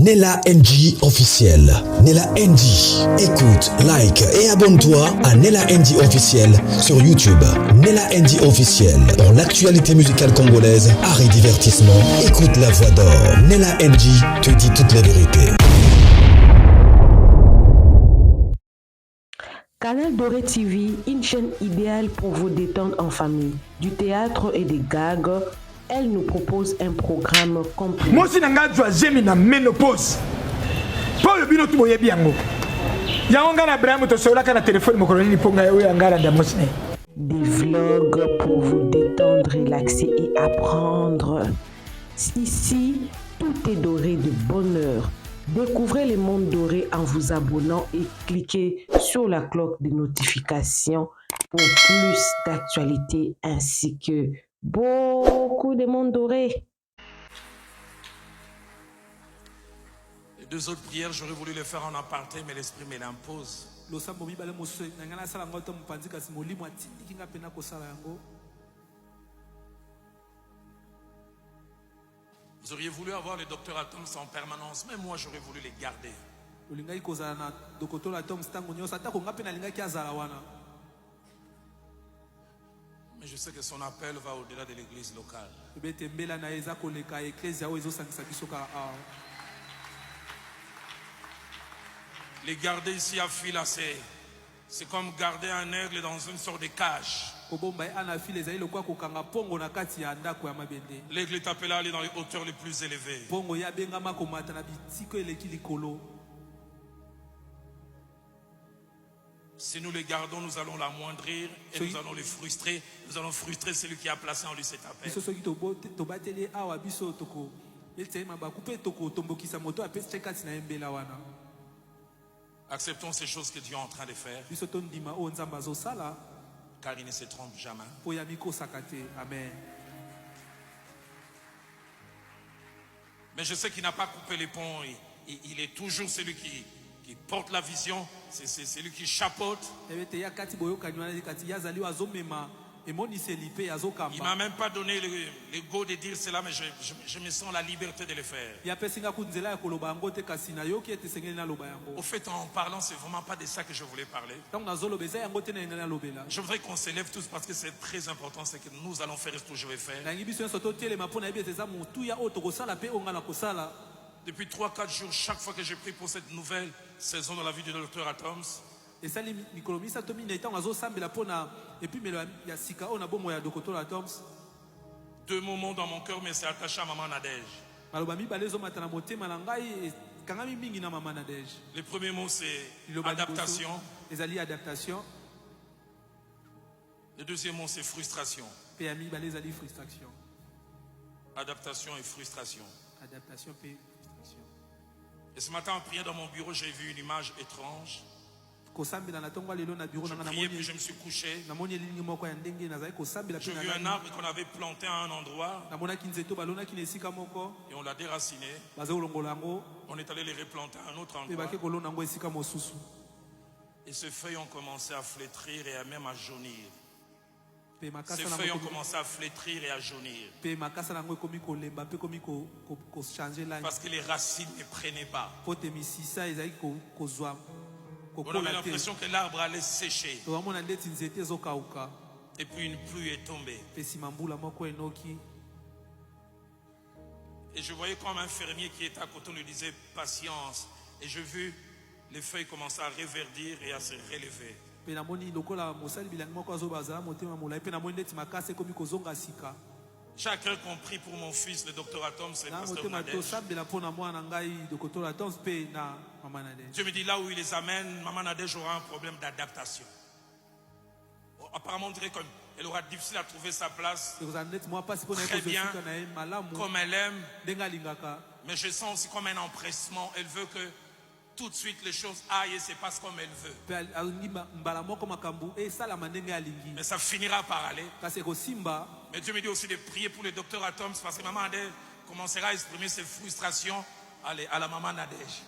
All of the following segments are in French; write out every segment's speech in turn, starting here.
Nella NG officiel. Nella NG. Écoute, like et abonne-toi à Nella NG officiel sur YouTube. Nella NG officiel. Pour l'actualité musicale congolaise, art et divertissement, écoute la voix d'or. Nella NG te dit toute la vérité. Canal Doré TV, une chaîne idéale pour vous détendre en famille. Du théâtre et des gags, elle nous propose un programme complet. Moi aussi, j'ai mis la ménopause. Pour le bino, tu m'as bien. Il y a un gars qui a un téléphone, des vlogs pour vous détendre, relaxer et apprendre. Ici, tout est doré de bonheur. Découvrez le monde doré en vous abonnant et cliquez sur la cloche de notification pour plus d'actualités ainsi que beaucoup de monde doré. Les deux autres prières, j'aurais voulu les faire en aparté, mais l'esprit me l'impose. Vous auriez voulu avoir les docteurs Atoms en permanence, mais moi j'aurais voulu les garder. Mais je sais que son appel va au-delà de l'église locale. Les garder ici à Fila, c'est comme garder un aigle dans une sorte de cage. L'aigle est appelé à aller dans les hauteurs les plus élevées. Si nous les gardons, nous allons l'amoindrir et nous allons les frustrer. Nous allons frustrer celui qui a placé en lui cet appel. Acceptons ces choses que Dieu est en train de faire, car il ne se trompe jamais. Amen. Mais je sais qu'il n'a pas coupé les ponts. Il est toujours celui qui porte la vision. C'est celui qui chapeaute. Il ne m'a même pas donné le go de dire cela, mais je me sens la liberté de le faire. Au fait, en parlant, c'est vraiment pas de ça que je voulais parler. Je voudrais qu'on s'élève tous parce que c'est très important, c'est que nous allons faire ce que je vais faire. Depuis 3-4 jours, chaque fois que j'ai pris pour cette nouvelle saison dans la vie du docteur Atoms, deux moments dans mon cœur, mais c'est attaché à Maman Nadège. Le premier mot, c'est adaptation. Le deuxième mot, c'est frustration. Adaptation et frustration. Et ce matin, en priant dans mon bureau, j'ai vu une image étrange. Je priais, puis je me suis couché. J'ai vu un arbre qu'on avait planté à un endroit. Et on l'a déraciné. On est allé les replanter à un autre endroit. Et ces feuilles ont commencé à flétrir et même à jaunir. Ces feuilles ont commencé à flétrir et à jaunir. Parce que les racines ne prenaient pas. On avait l'impression que l'arbre allait sécher. Et puis une pluie est tombée. Et je voyais comme un fermier qui était à côté, on lui disait patience. Et j'ai vu les feuilles commencer à reverdir et à se relever. Chacun compris pour mon fils, le docteur Atoms, c'est le pasteur Nadège. Dieu me dit là où il les amène, Maman Nadège aura un problème d'adaptation. Apparemment, on dirait qu'elle aura difficile à trouver sa place. Très bien, comme elle aime. Mais je sens aussi comme un empressement. Elle veut que tout de suite les choses aillent et se passent comme elle veut. Mais ça finira par aller. Mais Dieu me dit aussi de prier pour le docteur Atoms parce que Maman Nadège commencera à exprimer ses frustrations à la Maman Nadège.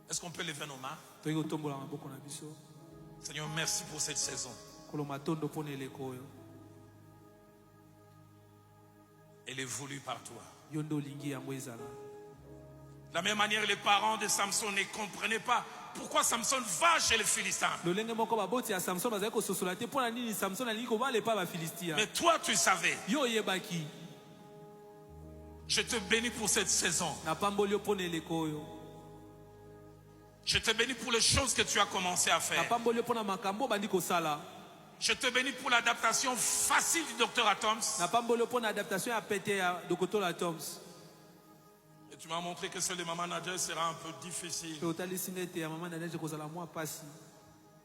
Est-ce qu'on peut lever nos mains? Seigneur, merci pour cette saison. Elle est voulue par toi. De la même manière, les parents de Samson ne comprenaient pas pourquoi Samson va chez les Philistins. Mais toi, tu savais. Je te bénis pour cette saison. Je te bénis pour les choses que tu as commencé à faire. Je te bénis pour l'adaptation facile du docteur Atoms. Et tu m'as montré que celle de Maman Nadia sera un peu difficile.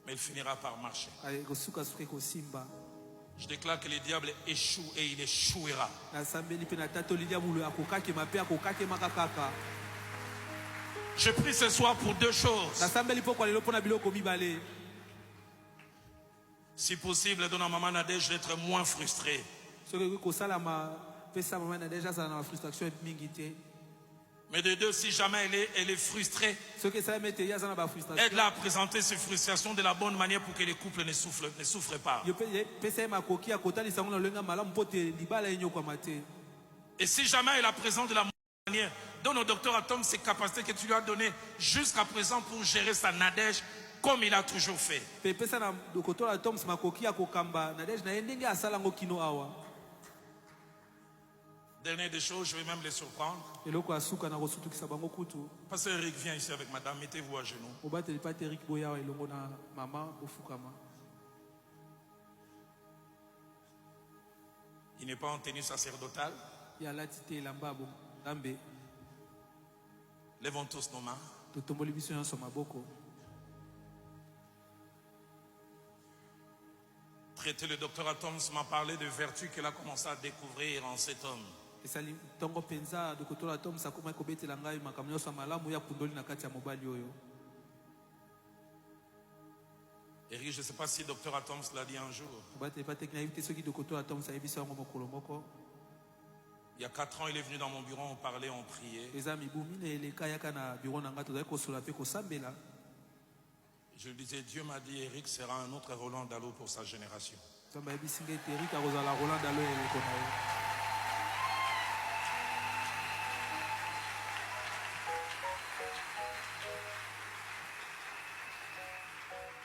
Mais il finira par marcher. Je déclare que le diable échoue et il échouera. Je prie ce soir pour deux choses. Si possible, donne à Maman Nadège d'être moins frustrée. Mais de deux, si jamais elle est frustrée, aide-la à présenter ses frustrations de la bonne manière pour que les couples ne souffrent pas. Et si jamais elle la présente de la bonne manière, donne au docteur Atom ses capacités que tu lui as données jusqu'à présent pour gérer sa Nadège comme il a toujours fait. Dernière des choses, je vais même les surprendre. Pasteur Eric, viens ici avec madame, mettez-vous à genoux. Il n'est pas en tenue sacerdotale. Lèvons tous nos mains. Traité le docteur Atoms m'a parlé de vertus qu'elle a commencé à découvrir en cet homme. Eric, je ne sais pas si le docteur Atoms l'a dit un jour. Il y a 4 ans, il est venu dans mon bureau, on parlait, on priait. Je lui disais, Dieu m'a dit, Eric sera un autre Roland Dallot pour sa génération.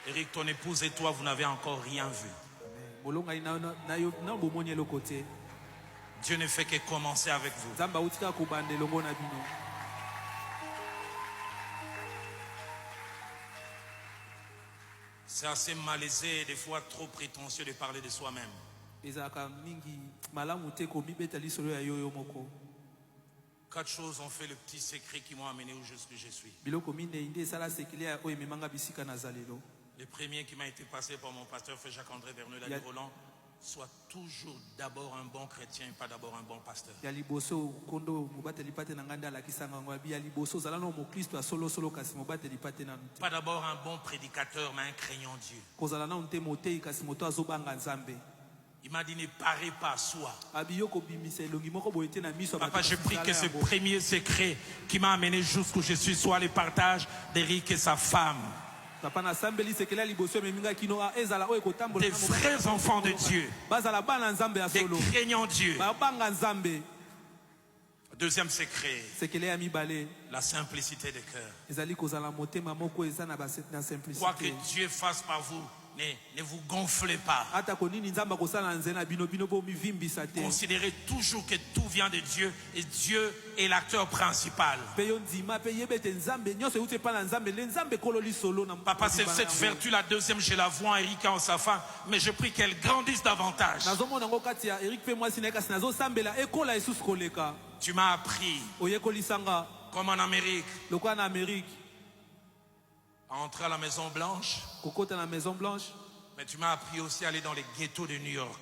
Eric, ton épouse et toi, vous n'avez encore rien vu. Dieu ne fait que commencer avec vous. C'est assez malaisé et des fois trop prétentieux de parler de soi-même. 4 choses ont fait le petit secret qui m'ont amené où je suis. Le premier qui m'a été passé par mon pasteur Frère Jacques-André Verneuil a dit, Roland, sois toujours d'abord un bon chrétien et pas d'abord un bon pasteur. Pas d'abord un bon prédicateur, mais un craignant Dieu. Il m'a dit, ne parez pas à soi. Papa, je prie que ce premier secret qui m'a amené jusqu'où je suis soit le partage d'Éric et sa femme. Des vrais enfants de Dieu. Des craignants Dieu. Deuxième secret, la simplicité des cœurs. Quoi que Dieu fasse par vous, ne vous gonflez pas. Considérez toujours que tout vient de Dieu et Dieu est l'acteur principal. Papa, c'est cette vertu, la deuxième, je la vois en Eric et en sa femme, mais je prie qu'elle grandisse davantage. Tu m'as appris, comme en Amérique, à entrer à la Maison Blanche. Mais tu m'as appris aussi à aller dans les ghettos de New York.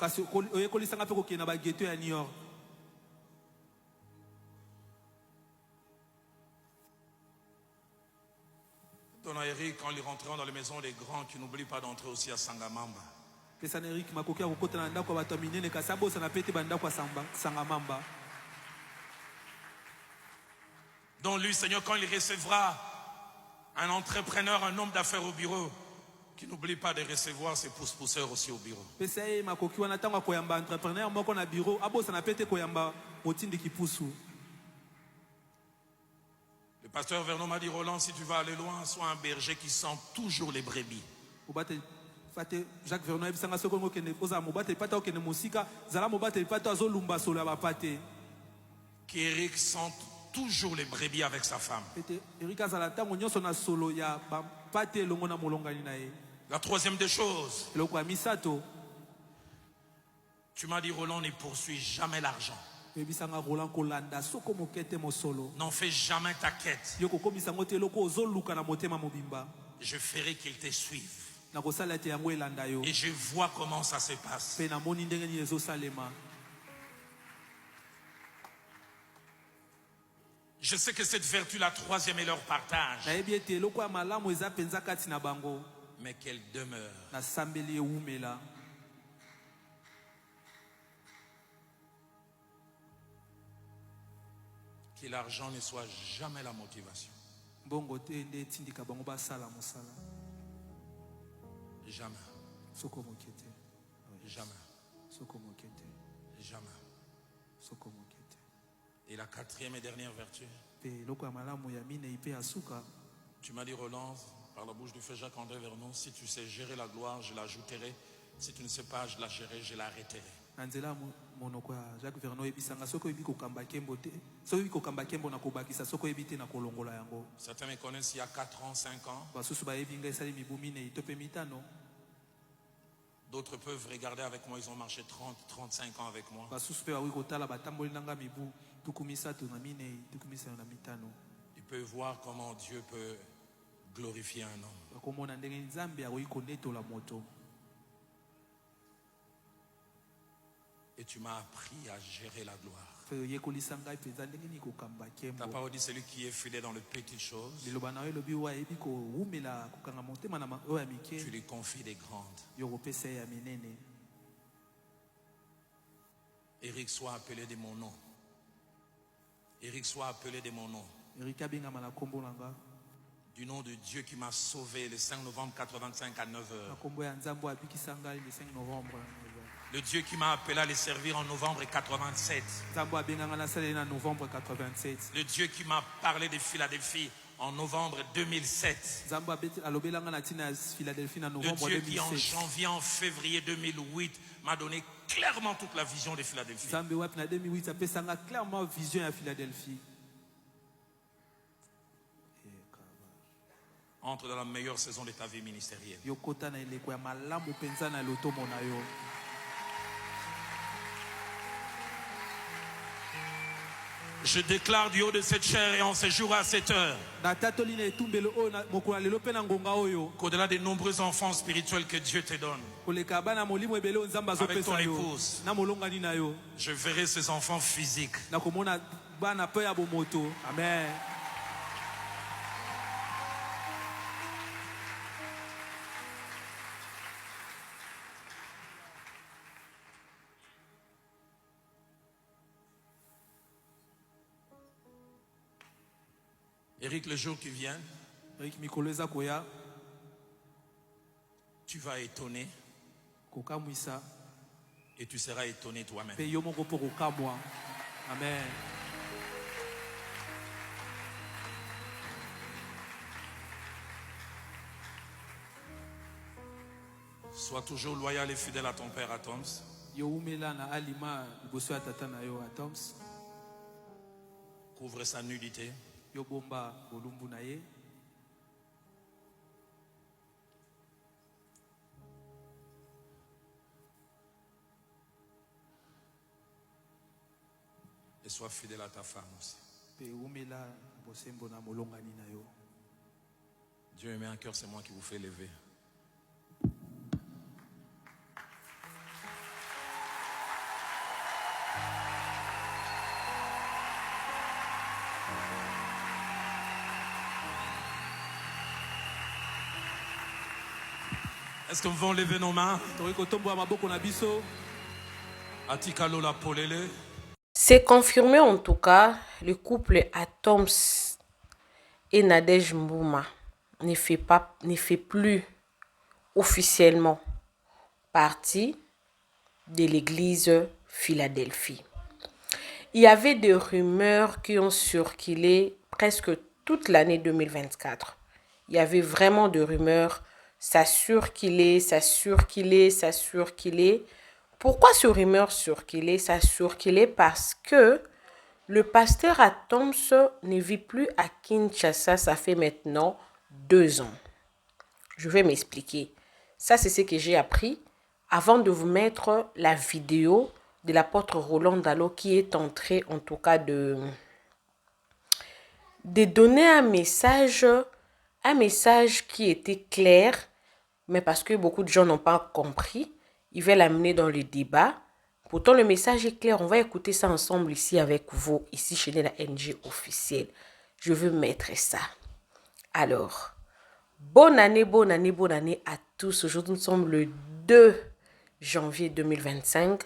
Donna Eric, quand ils rentreront dans les maisons des grands, qui n'oublient pas d'entrer aussi à Sangamamba. Donc lui, Seigneur, quand il recevra un entrepreneur, un homme d'affaires au bureau, qui n'oublie pas de recevoir ses pousse-pousseurs aussi au bureau. Le Le pasteur Vernon m'a dit, Roland, si tu vas aller loin, sois un berger qui sent toujours les brebis. Jacques Vernon a dit qu'Éric sent toujours les brebis avec sa femme. La troisième des choses, tu m'as dit, Roland, ne poursuit jamais l'argent. N'en fais jamais ta quête. Je ferai qu'il te suive. Et je vois comment ça se passe. Je sais que cette vertu, la troisième, est leur partage. Mais qu'elle demeure. Que l'argent ne soit jamais la motivation. Jamais. Jamais. Jamais. Et la quatrième et dernière vertu. Tu m'as dit, Roland, par la bouche du feu Jacques-André Vernon, si tu sais gérer la gloire, je l'ajouterai. Si tu ne sais pas, je la gérerai, je l'arrêterai. Certains me connaissent il y a 4 ans, 5 ans. D'autres peuvent regarder avec moi, ils ont marché 30, 35 ans avec moi. Ils peuvent voir comment Dieu peut glorifier un homme. Et tu m'as appris à gérer la gloire. Ta parole dit, celui qui est fidèle dans les petites choses, tu lui confies des grandes. Éric soit appelé de mon nom. Éric soit appelé de mon nom. Du nom de Dieu qui m'a sauvé le 5 novembre 85 à 9h. Le Dieu qui m'a appelé à les servir en novembre 87. Le Dieu qui m'a parlé de Philadelphie en novembre 2007. Le Dieu qui en janvier, en février 2008 m'a donné clairement toute la vision de Philadelphie. Entre dans la meilleure saison de ta vie ministérielle. Je déclare du haut de cette chair et en ce jour à cette heure qu'au-delà des nombreux enfants spirituels que Dieu te donne, avec ton épouse, je verrai ces enfants physiques. Amen. Éric, le jour qui vient, tu vas étonner et tu seras étonné toi-même. Amen. Sois toujours loyal et fidèle à ton père, à Toms. Couvre sa nudité. Et sois fidèle à ta femme aussi. Dieu me met un cœur, c'est moi qui vous fais lever. Est-ce que nous pouvons lever nos mains? Atikalo la polele. C'est confirmé en tout cas, le couple Atoms et Nadège Mbouma ne fait plus officiellement partie de l'église Philadelphie. Il y avait des rumeurs qui ont circulé presque toute l'année 2024. Il y avait vraiment de rumeurs. Ça surkilait, ça surkilait, ça surkilait. Pourquoi ce rumeur surkilait? Ça surkilait parce que le pasteur Atoms ne vit plus à Kinshasa. Ça fait maintenant 2 ans. Je vais m'expliquer. Ça, c'est ce que j'ai appris avant de vous mettre la vidéo de l'apôtre Roland Dalo qui est en train, en tout cas, de donner un message qui était clair, mais parce que beaucoup de gens n'ont pas compris, il va l'amener dans le débat. Pourtant, le message est clair. On va écouter ça ensemble ici avec vous, ici chez la NG officielle. Je veux mettre ça. Alors, bonne année à tous. Aujourd'hui, nous sommes le 2 janvier 2025.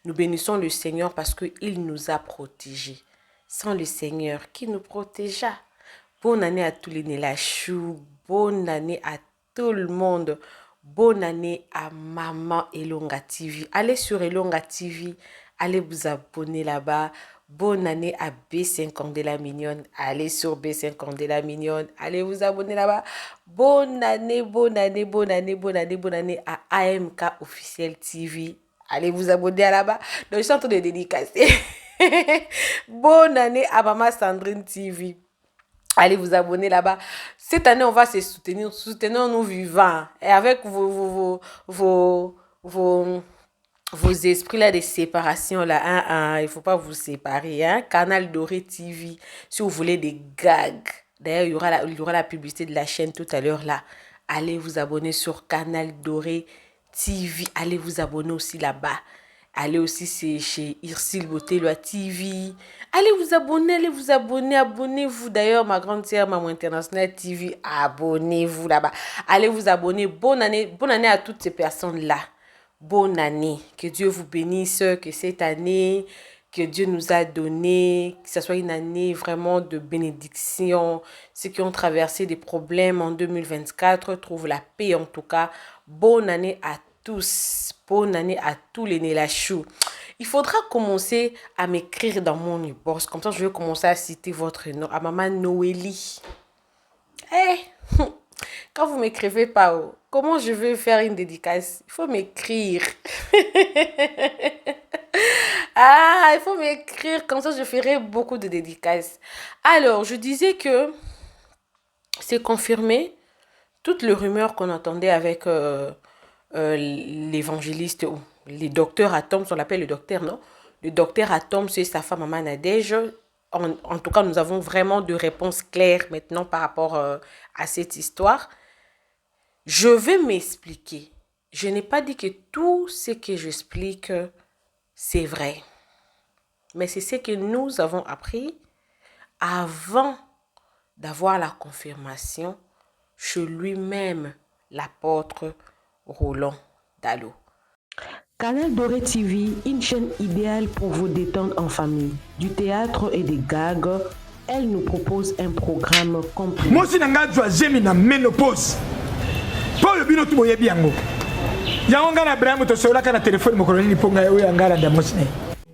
Nous bénissons le Seigneur parce qu'il nous a protégés. Sans le Seigneur qui nous protégea. Bonne année à tous les Nélachou. Bonne année à tout le monde. Bonne année à Maman Elonga TV. Allez sur Elonga TV. Allez vous abonner là-bas. Bonne année à B5 de la Mignonne. Allez sur B5 de la Mignonne. Allez vous abonner là-bas. Bonne année à AMK Officiel TV. Allez vous abonner là-bas. Donc, je suis en train de dédicacer. Bonne année à Maman Sandrine TV. Allez vous abonner là-bas. Cette année, on va se soutenir. Soutenons-nous vivants. Et avec vos esprits là de séparation là. Il ne faut pas vous séparer. Hein? Canal Doré TV. Si vous voulez des gags. D'ailleurs, il y aura la publicité de la chaîne tout à l'heure là. Allez vous abonner sur Canal Doré TV. Allez vous abonner aussi là-bas. Allez aussi chez Irsil Beauté Loi TV. Allez vous abonner. Abonnez-vous. D'ailleurs, ma grande sœur, Maman International TV, abonnez-vous là-bas. Allez vous abonner. Bonne année à toutes ces personnes-là. Bonne année. Que Dieu vous bénisse. Que cette année que Dieu nous a donnée, que ce soit une année vraiment de bénédiction. Ceux qui ont traversé des problèmes en 2024 trouvent la paix en tout cas. Bonne année à tous. Bonne année à tous les Nélachou. Il faudra commencer à m'écrire dans mon inbox. Comme ça, je vais commencer à citer votre nom. À Maman Noélie. Quand vous ne m'écrivez pas, comment je vais faire une dédicace? Il faut m'écrire. Il faut m'écrire. Comme ça, je ferai beaucoup de dédicaces. Alors, je disais que c'est confirmé. Toutes les rumeurs qu'on entendait avec... l'évangéliste ou les docteurs Atoms, on l'appelle le docteur, non? Le docteur Atoms et sa femme Maman Nadège. En tout cas, nous avons vraiment de réponses claires maintenant par rapport à cette histoire. Je vais m'expliquer. Je n'ai pas dit que tout ce que j'explique, c'est vrai. Mais c'est ce que nous avons appris avant d'avoir la confirmation chez lui-même, l'apôtre Roland Dalo. Canal Doré TV, une chaîne idéale pour vous détendre en famille. Du théâtre et des gags, elle nous propose un programme complet. Moi aussi, j'ai mis la ménopause. Pour le bino, tout le monde est bien.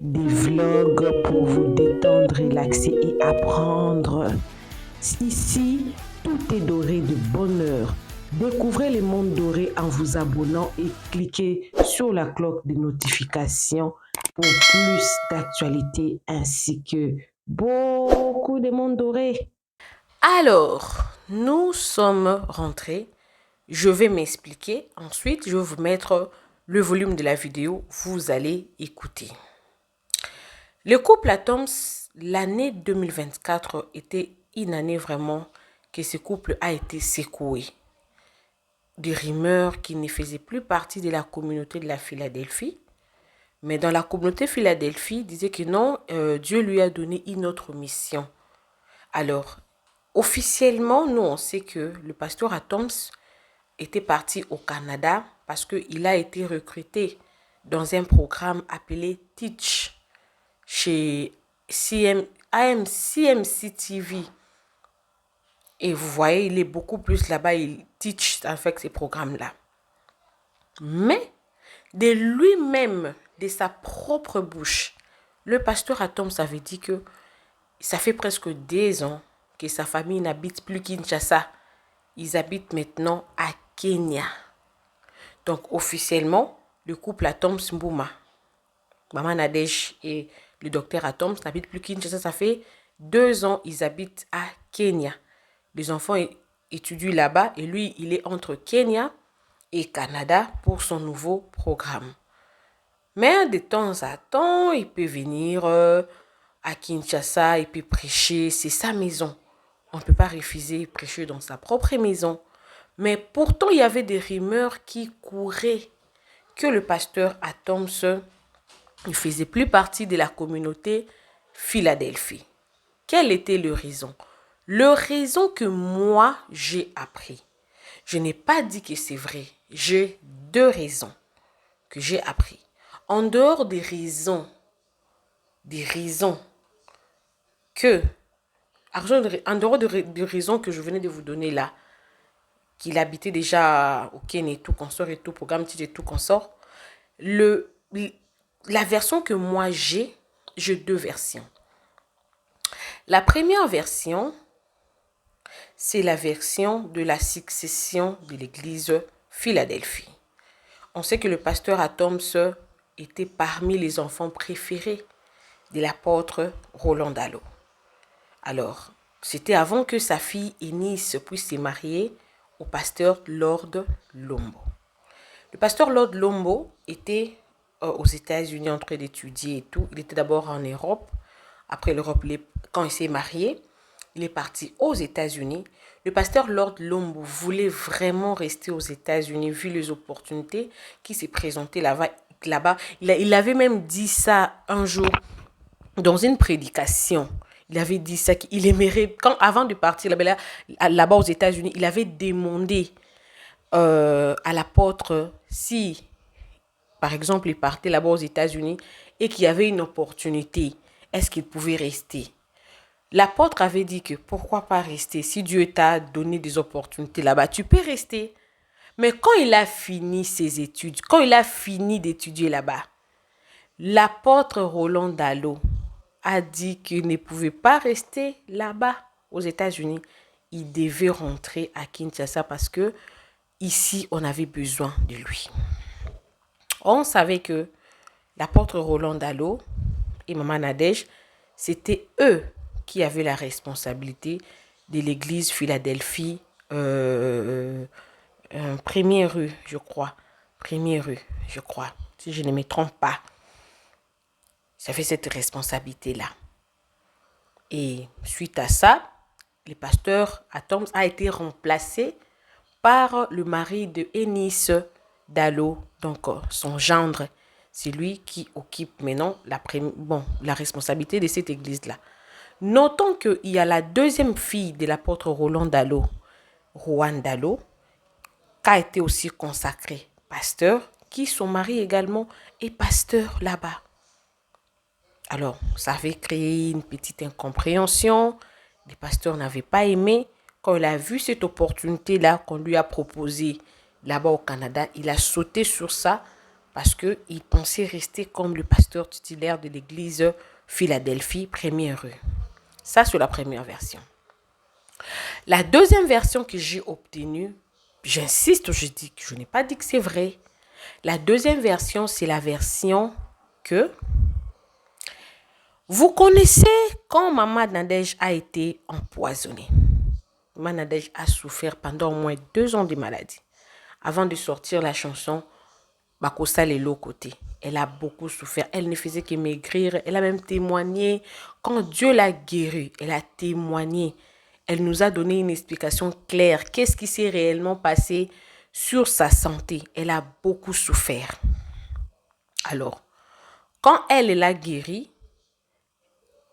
Des vlogs pour vous détendre, relaxer et apprendre. Ici, tout est doré de bonheur. Découvrez le monde doré en vous abonnant et cliquez sur la cloche de notification pour plus d'actualités ainsi que beaucoup de monde doré. Alors, nous sommes rentrés. Je vais m'expliquer. Ensuite, je vais vous mettre le volume de la vidéo. Vous allez écouter. Le couple Atoms, l'année 2024 était une année vraiment que ce couple a été secoué. Des rumeurs qui ne faisaient plus partie de la communauté de la Philadelphie. Mais dans la communauté Philadelphie, disait que non, Dieu lui a donné une autre mission. Alors, officiellement, nous, on sait que le pasteur Atoms était parti au Canada parce qu'il a été recruté dans un programme appelé Teach chez CMC TV. Et vous voyez, il est beaucoup plus là-bas, il teach avec ces programmes-là. Mais de lui-même, de sa propre bouche, le pasteur Atoms avait dit que ça fait presque 2 ans que sa famille n'habite plus Kinshasa. Ils habitent maintenant à Kenya. Donc, officiellement, le couple Atoms Mbouma, Maman Nadège et le docteur Atoms n'habitent plus Kinshasa. Ça fait 2 ans, ils habitent à Kenya. Les enfants étudient là-bas et lui, il est entre Kenya et Canada pour son nouveau programme. Mais de temps à temps, il peut venir à Kinshasa, il peut prêcher, c'est sa maison. On ne peut pas refuser de prêcher dans sa propre maison. Mais pourtant, il y avait des rumeurs qui couraient que le pasteur Atoms ne faisait plus partie de la communauté Philadelphie. Quelle était le raison? Le raison que moi, j'ai appris. Je n'ai pas dit que c'est vrai. J'ai 2 raisons que j'ai appris. En dehors des raisons que, en dehors des raisons que je venais de vous donner là, qu'il habitait déjà au Kenya et tout, consort et tout, programme et tout, consort, la version que moi j'ai 2 versions. La première version, c'est la version de la succession de l'église Philadelphie. On sait que le pasteur Atoms était parmi les enfants préférés de l'apôtre Roland Dallot. Alors, c'était avant que sa fille Eunice puisse se marier au pasteur Lord Lombo. Le pasteur Lord Lombo était aux États-Unis en train d'étudier et tout. Il était d'abord en Europe. Après l'Europe, quand il s'est marié, il est parti aux États-Unis. Le pasteur Lord Lombo voulait vraiment rester aux États-Unis vu les opportunités qui s'est présentées là-bas. Il avait même dit ça un jour dans une prédication. Il avait dit ça qu'il aimerait, avant de partir là-bas aux États-Unis, il avait demandé à l'apôtre si, par exemple, il partait là-bas aux États-Unis et qu'il y avait une opportunité, est-ce qu'il pouvait rester? L'apôtre avait dit que pourquoi pas rester? Si Dieu t'a donné des opportunités là-bas, tu peux rester. Mais quand il a fini ses études, quand il a fini d'étudier là-bas, l'apôtre Roland Dallot a dit qu'il ne pouvait pas rester là-bas aux États-Unis. Il devait rentrer à Kinshasa parce que ici, on avait besoin de lui. On savait que l'apôtre Roland Dallot et Maman Nadège, c'était eux qui avaient la responsabilité de l'église Philadelphie, première rue, je crois, si je ne me trompe pas. J'avais cette responsabilité-là. Et suite à ça, le pasteur Atoms a été remplacé par le mari de Eunice Dallot, donc son gendre. C'est lui qui occupe maintenant la responsabilité de cette église-là. Notons qu'il y a la deuxième fille de l'apôtre Roland Dallot, Rowan Dallot, qui a été aussi consacrée pasteur, qui son mari également est pasteur là-bas. Alors, ça avait créé une petite incompréhension. Le pasteur n'avait pas aimé. Quand il a vu cette opportunité-là qu'on lui a proposée là-bas au Canada, il a sauté sur ça parce qu'il pensait rester comme le pasteur titulaire de l'église Philadelphie, première rue. Ça, c'est la première version. La deuxième version que j'ai obtenue, j'insiste, je n'ai pas dit que c'est vrai. La deuxième version, c'est la version que vous connaissez quand Maman Nadège a été empoisonnée. Maman Nadège a souffert pendant au moins 2 ans de maladie. Avant de sortir la chanson Bakosa Lelo Côté, elle a beaucoup souffert. Elle ne faisait que maigrir. Elle a même témoigné. Quand Dieu l'a guérie, elle a témoigné. Elle nous a donné une explication claire. Qu'est-ce qui s'est réellement passé sur sa santé? Elle a beaucoup souffert. Alors, quand elle l'a guérie,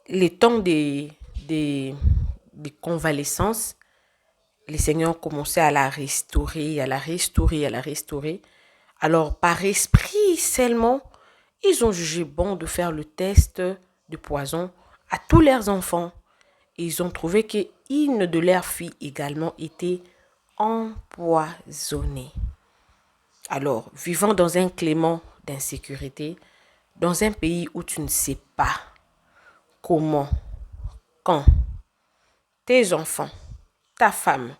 les temps des convalescences, les seigneurs commençaient à la restaurer. Alors, par esprit seulement, ils ont jugé bon de faire le test de poison à tous leurs enfants. Et ils ont trouvé qu'une de leurs filles également était empoisonnée. Alors, vivant dans un climat d'insécurité, dans un pays où tu ne sais pas comment, quand, tes enfants, ta femme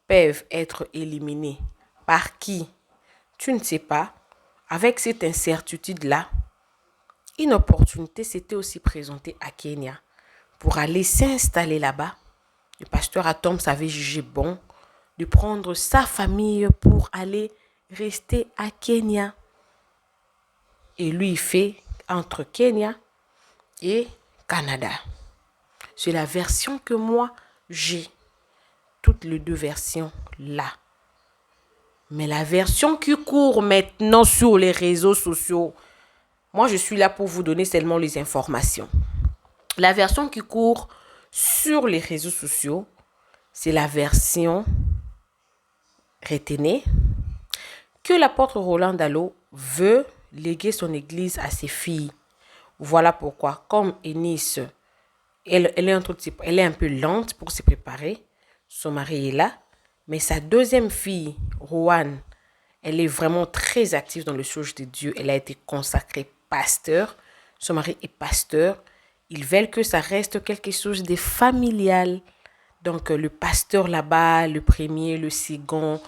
peuvent être éliminés par qui? Tu ne sais pas. Avec cette incertitude-là, une opportunité s'était aussi présentée à Kenya pour aller s'installer là-bas. Le pasteur Atoms avait jugé bon de prendre sa famille pour aller rester à Kenya. Et lui, il fait entre Kenya et Canada. C'est la version que moi, j'ai. Toutes les deux versions là. Mais la version qui court maintenant sur les réseaux sociaux, moi, je suis là pour vous donner seulement les informations. La version qui court sur les réseaux sociaux, c'est la version, retenez, que l'apôtre Roland Dallot veut léguer son église à ses filles. Voilà pourquoi, comme Eunice, elle est un peu lente pour se préparer, son mari est là, mais sa deuxième fille, Roanne, elle est vraiment très active dans le choses de Dieu. Elle a été consacrée pasteur. Son mari est pasteur. Ils veulent que ça reste quelque chose de familial. Donc, le pasteur là-bas, le premier, le second,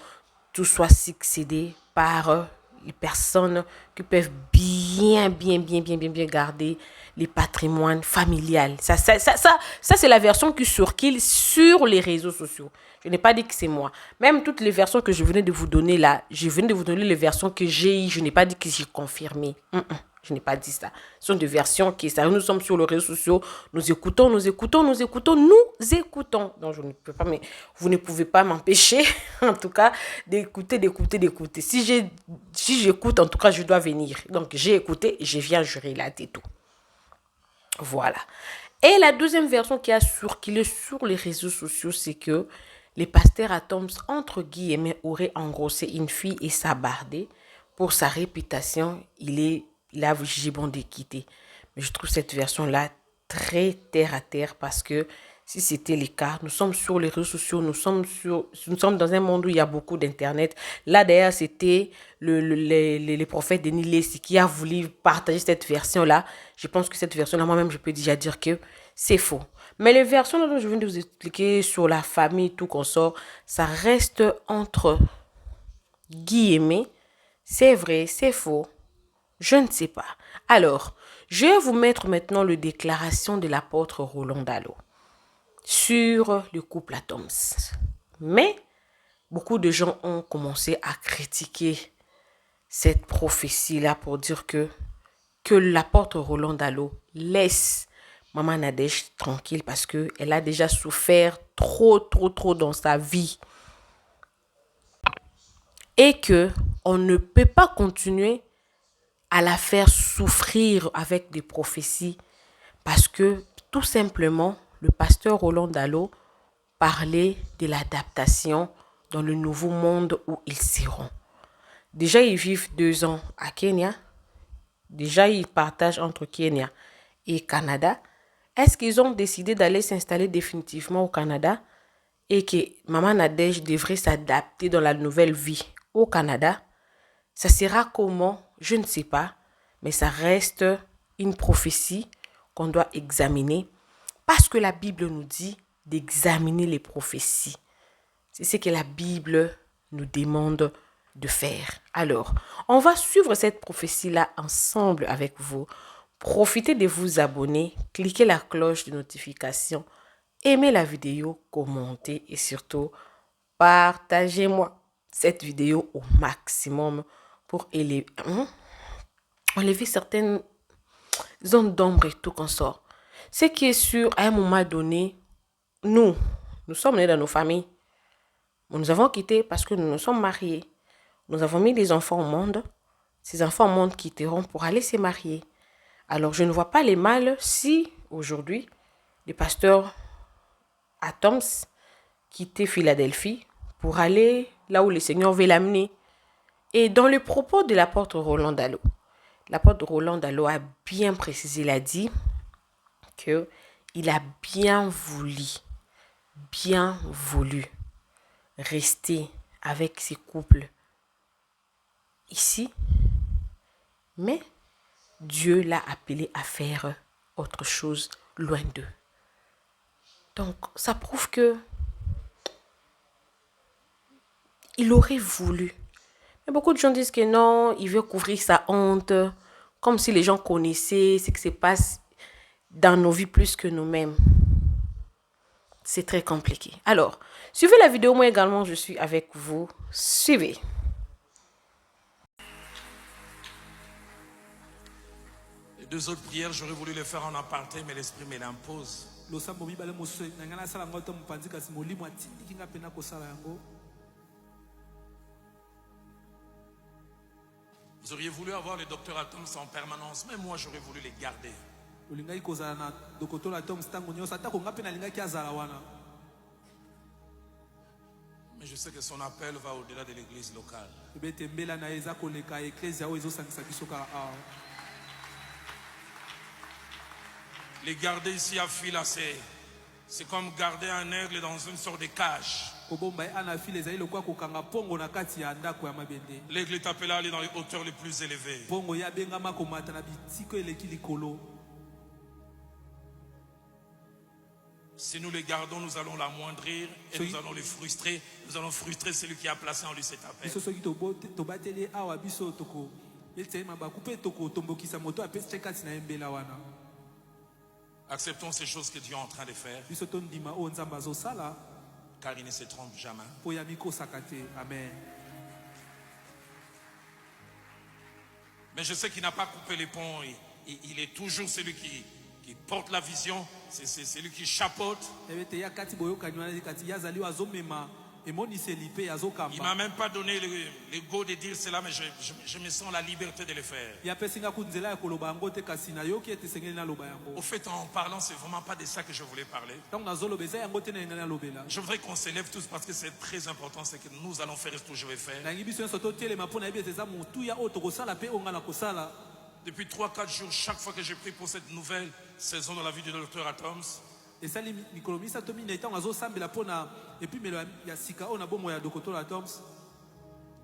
tout soit succédé par les personnes qui peuvent bien garder les patrimoines familiales. Ça c'est la version qui circule sur les réseaux sociaux. Je n'ai pas dit que c'est moi. Même toutes les versions que je venais de vous donner là, je venais de vous donner les versions que j'ai eues. Je n'ai pas dit que j'ai confirmé. Je n'ai pas dit ça. Ce sont des versions qui ça. Nous sommes sur les réseaux sociaux. Nous écoutons. Donc, je ne peux pas, mais vous ne pouvez pas m'empêcher, en tout cas, d'écouter. Si j'écoute, en tout cas, je dois venir. Donc, j'ai écouté, je viens, je relate et tout. Voilà. Et la deuxième version qui a circulé sur les réseaux sociaux, c'est que les pasteurs Atoms, entre guillemets, auraient engrossé une fille et sabardé. Pour sa réputation, il a jugé bon de quitter. Mais je trouve cette version-là très terre à terre parce que si c'était le cas, nous sommes sur les réseaux sociaux, nous sommes dans un monde où il y a beaucoup d'internet. Là d'ailleurs, c'était les prophètes Denis Lessi qui a voulu partager cette version-là. Je pense que cette version-là, moi-même, je peux déjà dire que c'est faux. Mais les versions dont je viens de vous expliquer sur la famille, tout qu'on sort, ça reste entre guillemets. C'est vrai, c'est faux. Je ne sais pas. Alors, je vais vous mettre maintenant la déclaration de l'apôtre Roland Dallot sur le couple Atoms. Mais beaucoup de gens ont commencé à critiquer cette prophétie-là pour dire que l'apôtre Roland Dallot laisse Maman Nadège tranquille parce qu'elle a déjà souffert trop dans sa vie. Et que on ne peut pas continuer à la faire souffrir avec des prophéties parce que tout simplement, le pasteur Roland Dallot parlait de l'adaptation dans le nouveau monde où ils seront. Déjà, ils vivent 2 ans à Kenya. Déjà, ils partagent entre Kenya et Canada. Est-ce qu'ils ont décidé d'aller s'installer définitivement au Canada et que Maman Nadège devrait s'adapter dans la nouvelle vie au Canada? Ça sera comment? Je ne sais pas, mais ça reste une prophétie qu'on doit examiner parce que la Bible nous dit d'examiner les prophéties. C'est ce que la Bible nous demande de faire. Alors, on va suivre cette prophétie-là ensemble avec vous. Profitez de vous abonner, cliquez la cloche de notification, aimez la vidéo, commentez et surtout, partagez-moi cette vidéo au maximum pour enlever certaines zones d'ombre et tout qu'on sort. Ce qui est sûr, à un moment donné, nous sommes nés dans nos familles. Nous avons quitté parce que nous nous sommes mariés. Nous avons mis des enfants au monde. Ces enfants au monde quitteront pour aller se marier. Alors, je ne vois pas les mal si, aujourd'hui, le pasteur Atoms quittait Philadelphie pour aller là où le Seigneur veut l'amener. Et dans le propos de l'apôtre Roland Dallot a bien précisé, il a dit qu'il a bien voulu rester avec ces couples ici, mais Dieu l'a appelé à faire autre chose loin d'eux. Donc, ça prouve que il aurait voulu. Mais beaucoup de gens disent que non, il veut couvrir sa honte, comme si les gens connaissaient ce qui se passe dans nos vies plus que nous-mêmes. C'est très compliqué. Alors, suivez la vidéo, moi également, je suis avec vous. Suivez. Les deux autres prières, j'aurais voulu les faire en aparté, mais l'Esprit me l'impose. Vous auriez voulu avoir les docteurs Atoms en permanence, mais moi j'aurais voulu les garder. Mais je sais que son appel va au-delà de l'église locale. Les garder ici à fil, c'est comme garder un aigle dans une sorte de cage. L'aigle est appelé à aller dans les hauteurs les plus élevées. Si nous les gardons, nous allons l'amoindrir et nous allons les frustrer. Nous allons frustrer celui qui a placé en lui cet appel. Acceptons ces choses que Dieu est en train de faire, car il ne se trompe jamais. Amen. Mais je sais qu'il n'a pas coupé les ponts. Il est toujours celui qui porte la vision. C'est celui qui chapeaute. Il ne m'a même pas donné le go de dire cela, mais je me sens la liberté de le faire. Au fait, en parlant, c'est vraiment pas de ça que je voulais parler. Je voudrais qu'on s'élève tous parce que c'est très important, c'est que nous allons faire ce que je vais faire. Depuis 3-4 jours, chaque fois que je prie pour cette nouvelle saison dans la vie du docteur Atoms,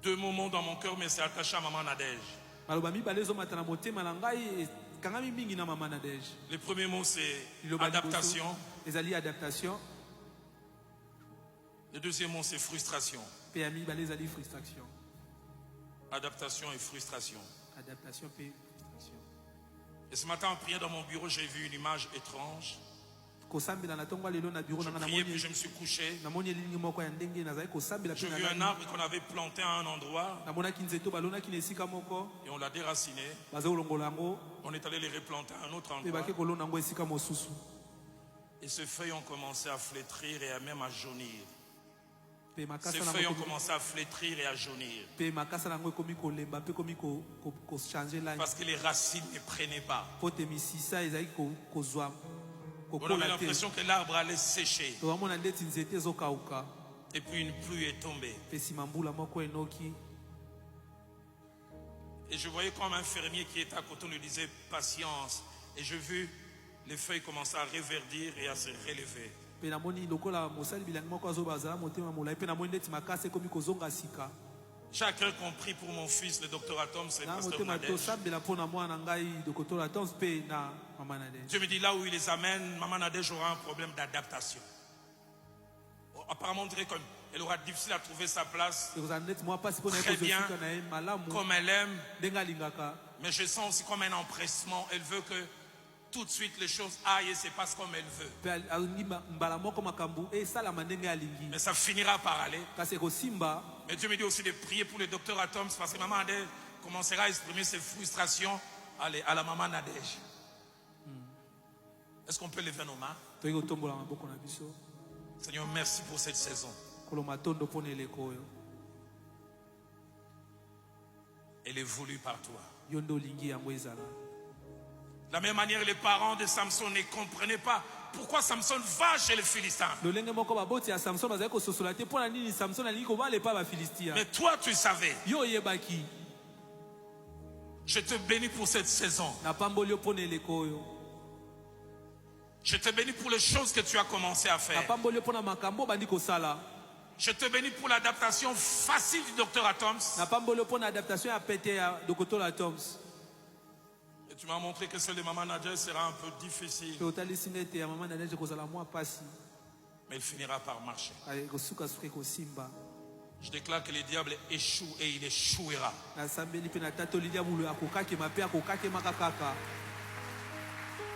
deux moments dans mon cœur, mais c'est attaché à Maman Nadège. Le premier mot, c'est adaptation. Le deuxième mot, c'est frustration. Adaptation et frustration. Et ce matin, en priant dans mon bureau, j'ai vu une image étrange. Je priais, puis je me suis couché. J'ai vu un arbre qu'on avait planté à un endroit et on l'a déraciné. On est allé les replanter à un autre endroit. Et ces feuilles ont commencé à flétrir et même à jaunir. Ces feuilles ont commencé à flétrir et à jaunir. Parce que les racines ne prenaient pas. On avait l'impression que l'arbre allait sécher. Et puis une pluie est tombée. Et je voyais comme un fermier qui était à côté, on lui disait patience. Et j'ai vu les feuilles commencer à reverdir et à se relever. Chacun compris pour mon fils, le docteur Atoms, c'est le pasteur Nadège. Dieu me dit là où il les amène, Maman Nadège aura un problème d'adaptation. Apparemment, on dirait qu'elle aura difficile à trouver sa place. Très bien, comme elle aime. Mais je sens aussi comme un empressement. Elle veut que tout de suite les choses aillent et se passent comme elle veut. Mais ça finira par aller. Mais Dieu me dit aussi de prier pour le docteur Atoms parce que Maman Nadège commencera à exprimer ses frustrations à la Maman Nadège. Est-ce qu'on peut lever nos mains? Seigneur, merci pour cette saison. Elle est voulue par toi. De la même manière, les parents de Samson ne comprenaient pas pourquoi Samson va chez les Philistins. Mais toi, tu savais. Je te bénis pour cette saison. Je te bénis pour les choses que tu as commencé à faire. Je te bénis pour l'adaptation facile du docteur Atoms. Et tu m'as montré que celle de Maman Nadège sera un peu difficile. Mais il finira par marcher. Je déclare que le diable échoue et il échouera.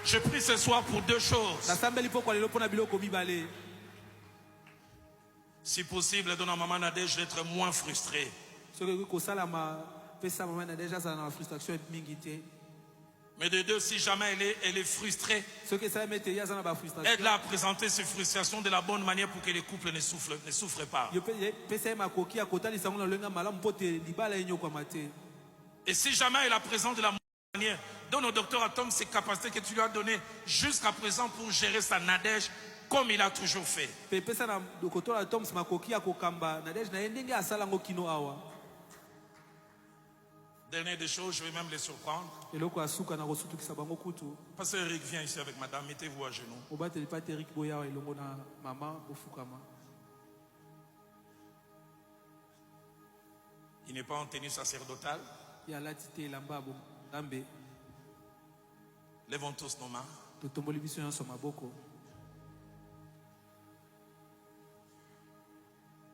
Je prie ce soir pour deux choses. Si possible, donne à Maman Nadège d'être moins frustrée. Mais de deux, si jamais elle est frustrée, aide-la à présenter ses frustrations de la bonne manière pour que les couples ne souffrent pas. Et si jamais elle la présente de la bonne manière, donne au docteur Atom ses capacités que tu lui as données jusqu'à présent pour gérer sa Nadège comme il a toujours fait. Dernière des choses, je vais même les surprendre. Pasteur Eric, viens ici avec madame, mettez-vous à genoux. Il n'est pas en tenue sacerdotale. Lèvons tous nos mains.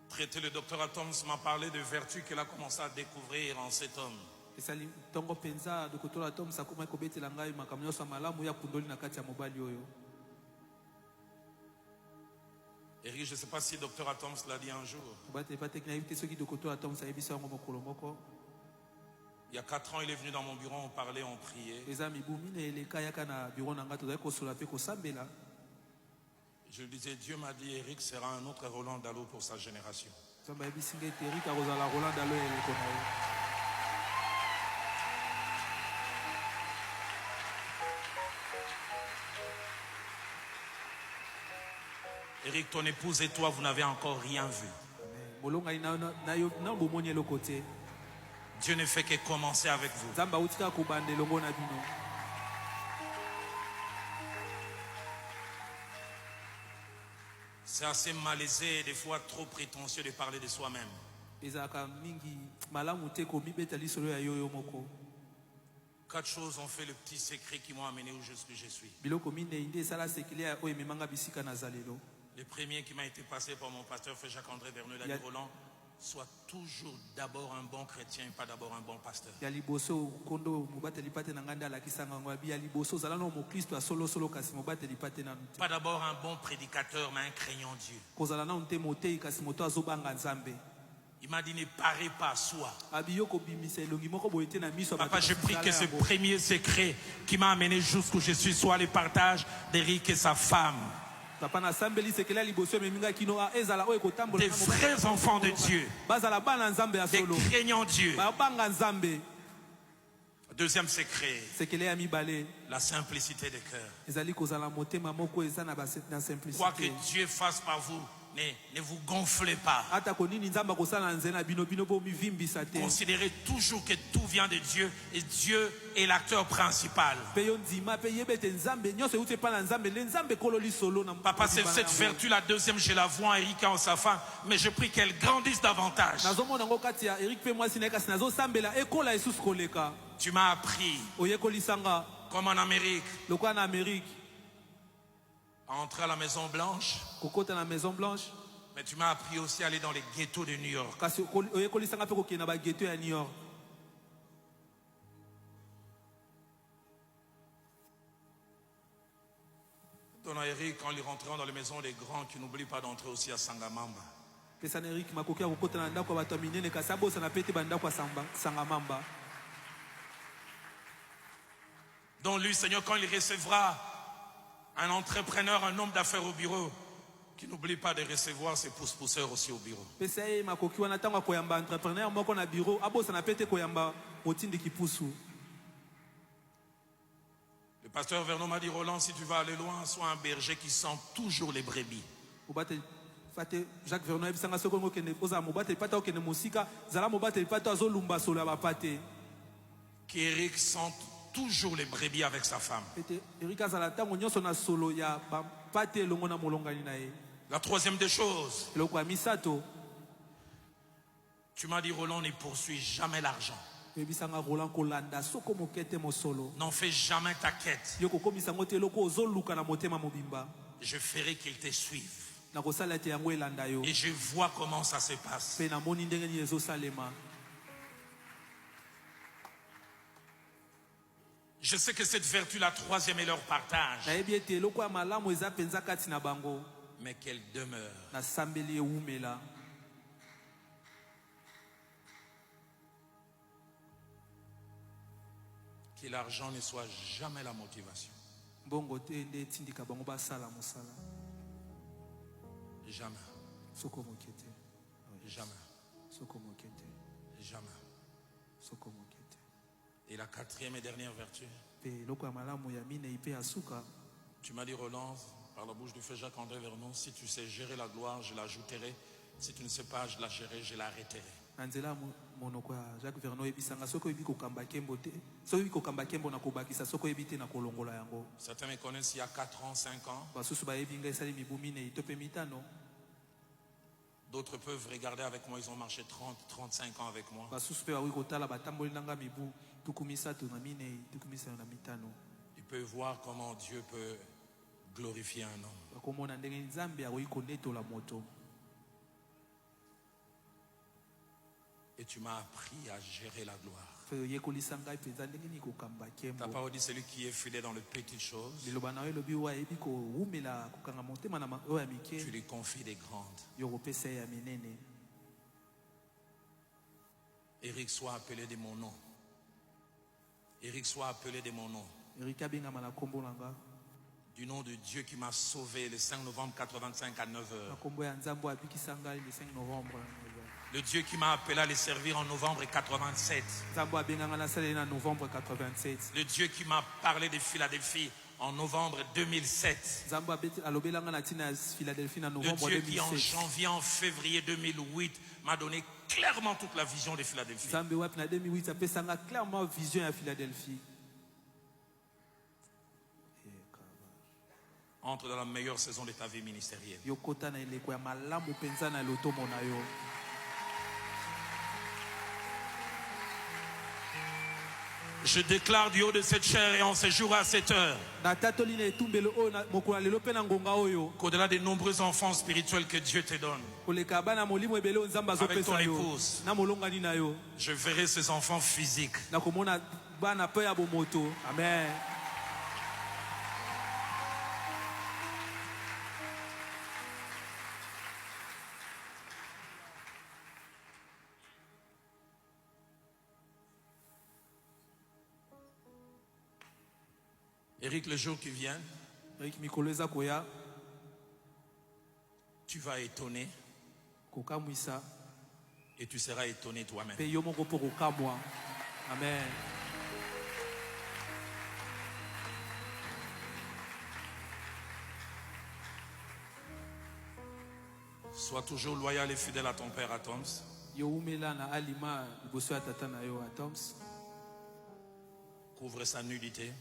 Traité, le docteur Atoms m'a parlé de vertus qu'elle a commencé à découvrir en cet homme. Eric, je ne sais pas si le docteur Atoms l'a dit un jour. Il y a 4 ans, il est venu dans mon bureau, on parlait, on priait. Je lui disais, Dieu m'a dit, Eric sera un autre Roland Dallot pour sa génération. Eric, ton épouse et toi, vous n'avez encore rien vu. Dieu ne fait que commencer avec vous. C'est assez malaisé et des fois trop prétentieux de parler de soi-même. 4 choses ont fait le petit secret qui m'ont amené où je suis. Le premier qui m'a été passé par mon pasteur Frère Jacques-André Verneuil l'a dit, Roland, sois toujours d'abord un bon chrétien et pas d'abord un bon pasteur. Pas d'abord un bon prédicateur, mais un craignant Dieu. Il m'a dit, ne parez pas à soi. Papa, je prie que ce premier secret qui m'a amené jusqu'où je suis soit le partage d'Éric et sa femme. Des vrais enfants de Dieu. Des craignants Dieu. Deuxième secret, la simplicité des cœurs. Quoi que Dieu fasse par vous, ne vous gonflez pas. Considérez toujours que tout vient de Dieu et Dieu est l'acteur principal. Papa, c'est cette vertu, la deuxième, je la vois en Eric en sa femme, mais je prie qu'elle grandisse davantage. Tu m'as appris, comme en Amérique, à entrer à la Maison Blanche. Mais tu m'as appris aussi à aller dans les ghettos de New York. Donnons à Eric, quand ils rentreront dans les maisons des grands, qui n'oublient pas d'entrer aussi à Sangamamba. Donc lui, Seigneur, quand il recevra un entrepreneur, un homme d'affaires au bureau, qui n'oublie pas de recevoir ses pousse-pousseurs aussi au bureau. Le pasteur Vernon m'a dit, Roland, si tu vas aller loin, sois un berger qui sent toujours les brebis. Qu'Éric sente toujours les brebis avec sa femme. La troisième des choses, tu m'as dit, Roland, ne poursuis jamais l'argent. N'en fais jamais ta quête. Je ferai qu'il te suive. Et je vois comment ça se passe. Je sais que cette vertu, la troisième, est leur partage. Mais qu'elle demeure. Que l'argent ne soit jamais la motivation. Jamais. Jamais. Jamais. Et la quatrième et dernière vertu. Tu m'as dit, Roland, par la bouche du feu Jacques-André Vernon, si tu sais gérer la gloire, je l'ajouterai. Si tu ne sais pas la gérer, je l'arrêterai. Certains me connaissent il y a 4 ans, 5 ans. D'autres peuvent regarder avec moi, ils ont marché 30, 35 ans avec moi. Ils peuvent voir comment Dieu peut glorifier un homme. Et tu m'as appris à gérer la gloire. Ta parole dit celui qui est fidèle dans les petites choses, tu lui confies des grandes. Eric soit appelé de mon nom. Eric soit appelé de mon nom. Du nom de Dieu qui m'a sauvé le 5 novembre 85 à 9h. Le Dieu qui m'a appelé à le servir en novembre 87. Le Dieu qui m'a parlé de Philadelphie en novembre 2007. Le Dieu qui en janvier, en février 2008 m'a donné clairement toute la vision de Philadelphie. Entre dans la meilleure saison de ta vie ministérielle. Je déclare du haut de cette chair et en ce jour à cette heure qu'au-delà des nombreux enfants spirituels que Dieu te donne, avec ton épouse, je verrai ces enfants physiques. Amen. Eric, le jour qui vient, tu vas étonner et tu seras étonné toi-même. Amen. Sois toujours loyal et fidèle à ton père, à Toms. Couvre sa nudité.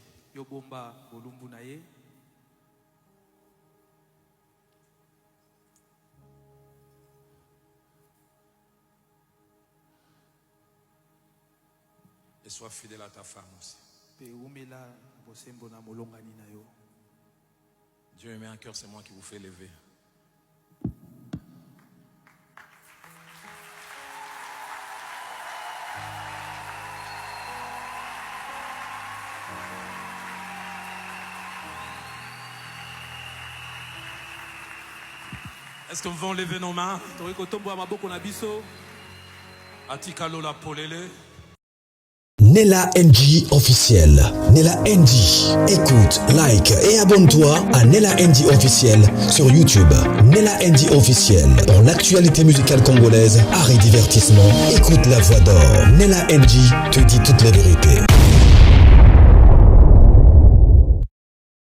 Et sois fidèle à ta femme aussi. Dieu met un cœur, c'est moi qui vous fais lever. Est-ce qu'on va lever nos mains? Atikalo la polele. Nella NG officiel. Nella NG. Écoute, like et abonne-toi à Nella NG officiel sur YouTube. Nella NG officiel. Pour l'actualité musicale congolaise, art et divertissement, écoute la voix d'or. Nella NG te dit toutes les vérités.